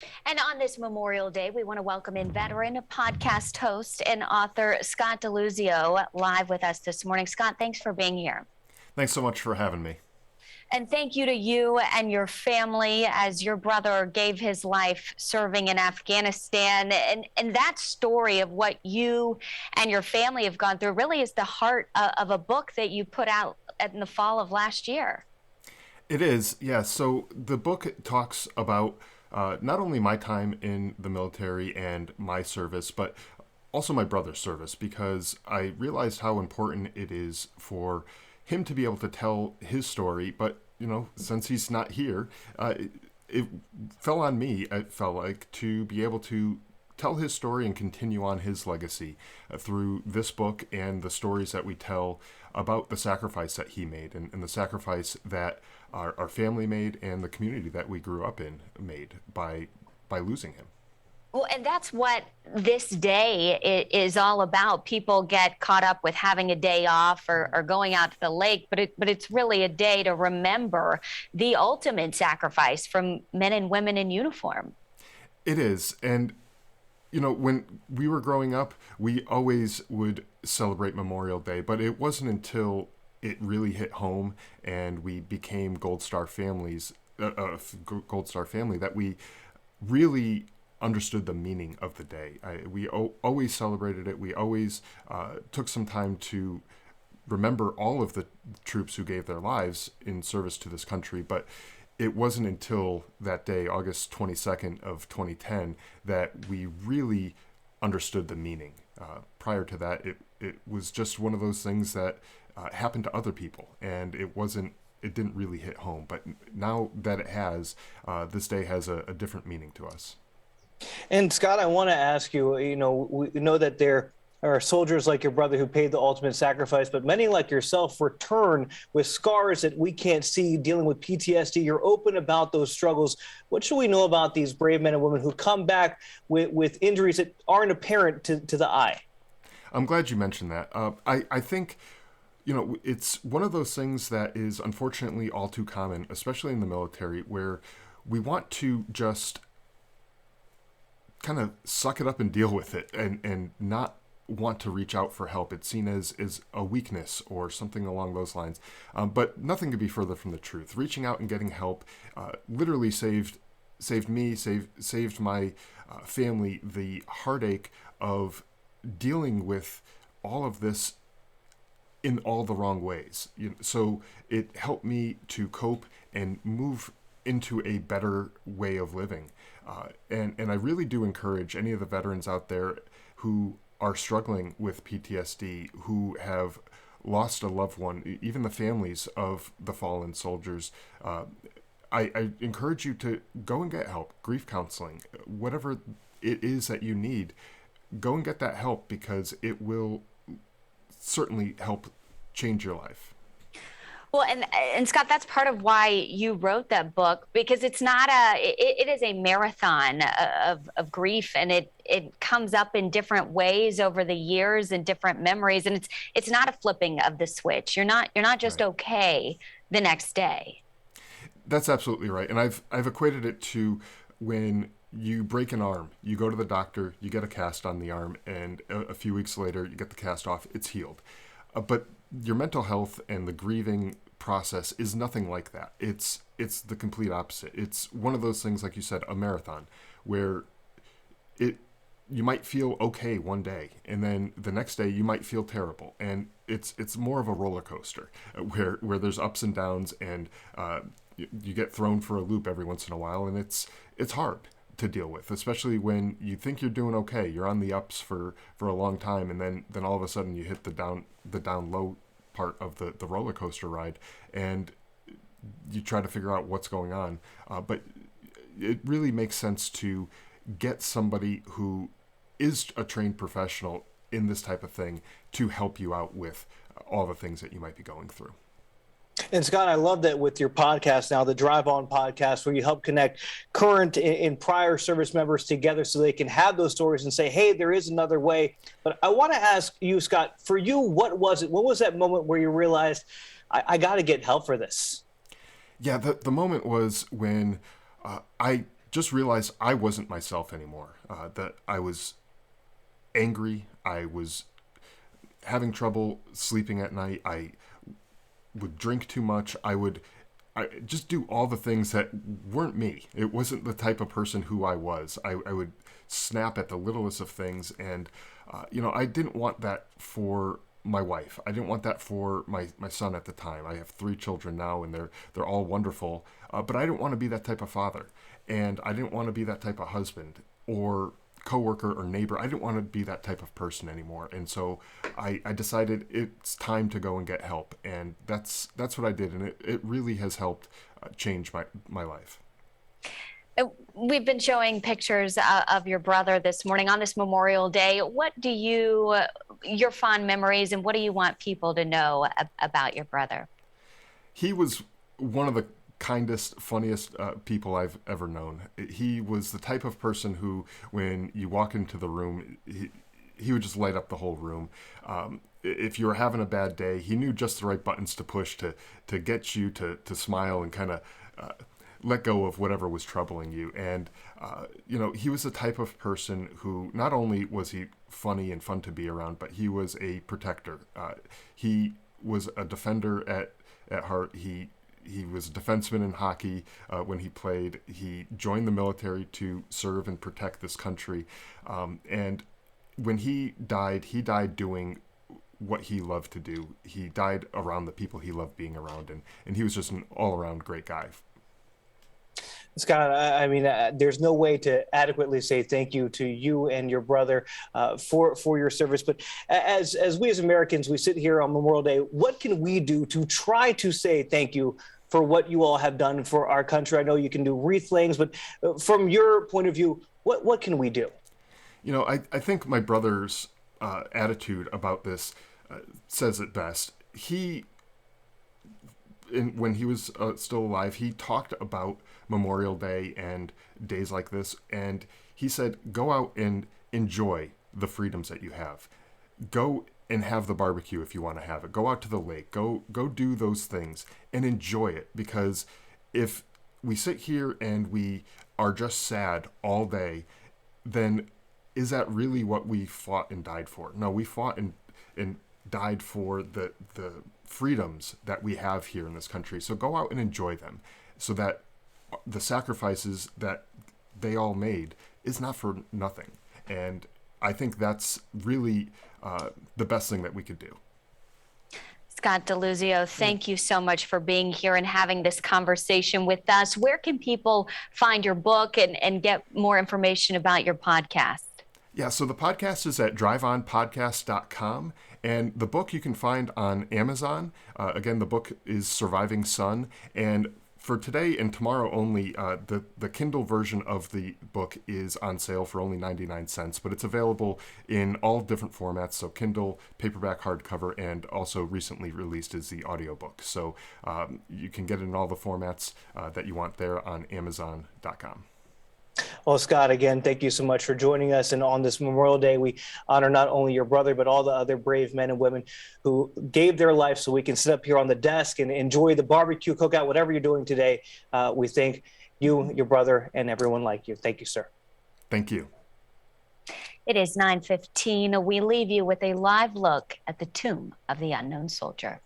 And on this Memorial Day, we want to welcome in veteran, podcast host, and author Scott DeLuzio live with us this morning. Scott, thanks for being here. Thanks so much for having me. And thank you to you and your family as your brother gave his life serving in Afghanistan. And that story of what you and your family have gone through really is the heart of a book that you put out in the fall of last year. It is, yeah. So the book talks about not only my time in the military and my service, but also my brother's service, because I realized how important it is for him to be able to tell his story. But, since he's not here, it fell on me, it felt like, to be able to tell his story and continue on his legacy through this book and the stories that we tell about the sacrifice that he made and the sacrifice that our family made and the community that we grew up in made by losing him. Well, and that's what this day is all about. People get caught up with having a day off or going out to the lake, but it's really a day to remember the ultimate sacrifice from men and women in uniform. It is. And when we were growing up, we always would celebrate Memorial Day, but it wasn't until it really hit home and we became Gold Star family, that we really understood the meaning of the day. We always celebrated it. We always took some time to remember all of the troops who gave their lives in service to this country, but it wasn't until that day, August 22nd of 2010, that we really understood the meaning. Prior to that, it was just one of those things that happened to other people, and it didn't really hit home. But now that it has, this day has a different meaning to us. And Scott, I want to ask you, we know that there are soldiers like your brother who paid the ultimate sacrifice, but many like yourself return with scars that we can't see, dealing with PTSD. You're open about those struggles. What should we know about these brave men and women who come back with injuries that aren't apparent to the eye? I'm glad you mentioned that. I think, it's one of those things that is unfortunately all too common, especially in the military, where we want to just kind of suck it up and deal with it and not want to reach out for help. It's seen as a weakness or something along those lines. But nothing could be further from the truth. Reaching out and getting help literally saved me, saved my family the heartache of dealing with all of this in all the wrong ways. So it helped me to cope and move into a better way of living. And I really do encourage any of the veterans out there who are struggling with PTSD, who have lost a loved one, even the families of the fallen soldiers. I encourage you to go and get help, grief counseling, whatever it is that you need. Go and get that help, because it will certainly help change your life. Well, and Scott, that's part of why you wrote that book, because it's not it is a marathon of grief, and it comes up in different ways over the years and different memories, and it's not a flipping of the switch. You're not just Right. okay the next day. That's absolutely right. And I've equated it to when you break an arm, you go to the doctor, you get a cast on the arm, and a few weeks later you get the cast off, it's healed. But your mental health and the grieving process is nothing like that. It's the complete opposite. It's one of those things, like you said, a marathon, where you might feel okay one day, and then the next day you might feel terrible, and it's more of a roller coaster where there's ups and downs, and you get thrown for a loop every once in a while, and it's hard to deal with, especially when you think you're doing okay. You're on the ups for a long time, and then all of a sudden you hit the down low part of the roller coaster ride, and you try to figure out what's going on. But it really makes sense to get somebody who is a trained professional in this type of thing to help you out with all the things that you might be going through. And Scott, I love that with your podcast now, the Drive On podcast, where you help connect current and prior service members together so they can have those stories and say, hey, there is another way. But I want to ask you, Scott, for you, what was it? What was that moment where you realized, I got to get help for this? Yeah, the moment was when I just realized I wasn't myself anymore. That I was angry. I was having trouble sleeping at night. I would drink too much. I just do all the things that weren't me. It wasn't the type of person who I was. I would snap at the littlest of things, and I didn't want that for my wife. I didn't want that for my son at the time. I have 3 children now, and they're all wonderful. But I didn't want to be that type of father, and I didn't want to be that type of husband or coworker or neighbor. I didn't want to be that type of person anymore. And so I decided it's time to go and get help. And that's what I did. And it really has helped change my life. We've been showing pictures of your brother this morning on this Memorial Day. What do your fond memories, and what do you want people to know about your brother? He was one of the kindest, funniest people I've ever known. He was the type of person who, when you walk into the room, he would just light up the whole room. If you were having a bad day, he knew just the right buttons to push to get you to smile and kind of let go of whatever was troubling you. And, he was the type of person who not only was he funny and fun to be around, but he was a protector. He was a defender at heart. He was a defenseman in hockey when he played. He joined the military to serve and protect this country. And when he died doing what he loved to do. He died around the people he loved being around, and he was just an all-around great guy. Scott, I mean, there's no way to adequately say thank you to you and your brother for your service. But as we as Americans, we sit here on Memorial Day, what can we do to try to say thank you for what you all have done for our country? I know you can do wreath layings, but from your point of view, what can we do? I think my brother's attitude about this says it best. When he was still alive, he talked about Memorial Day and days like this, and he said, go out and enjoy the freedoms that you have. Go and have the barbecue if you want to have it. Go out to the lake. Go do those things and enjoy it, because if we sit here and we are just sad all day, then is that really what we fought and died for? No, we fought and died for the freedoms that we have here in this country. So go out and enjoy them, so that the sacrifices that they all made is not for nothing. And I think that's really the best thing that we could do. Scott DeLuzio, thank you so much for being here and having this conversation with us. Where can people find your book and get more information about your podcast? Yeah, so the podcast is at driveonpodcast.com, and the book you can find on Amazon. Again, the book is Surviving Son, and for today and tomorrow only, the Kindle version of the book is on sale for only 99 cents, but it's available in all different formats, so Kindle, paperback, hardcover, and also recently released is the audiobook. So you can get it in all the formats that you want there on Amazon.com. Well, Scott, again, thank you so much for joining us. And on this Memorial Day, we honor not only your brother, but all the other brave men and women who gave their life so we can sit up here on the desk and enjoy the barbecue, cookout, whatever you're doing today. We thank you, your brother, and everyone like you. Thank you, sir. Thank you. It is 9:15. We leave you with a live look at the tomb of the unknown soldier.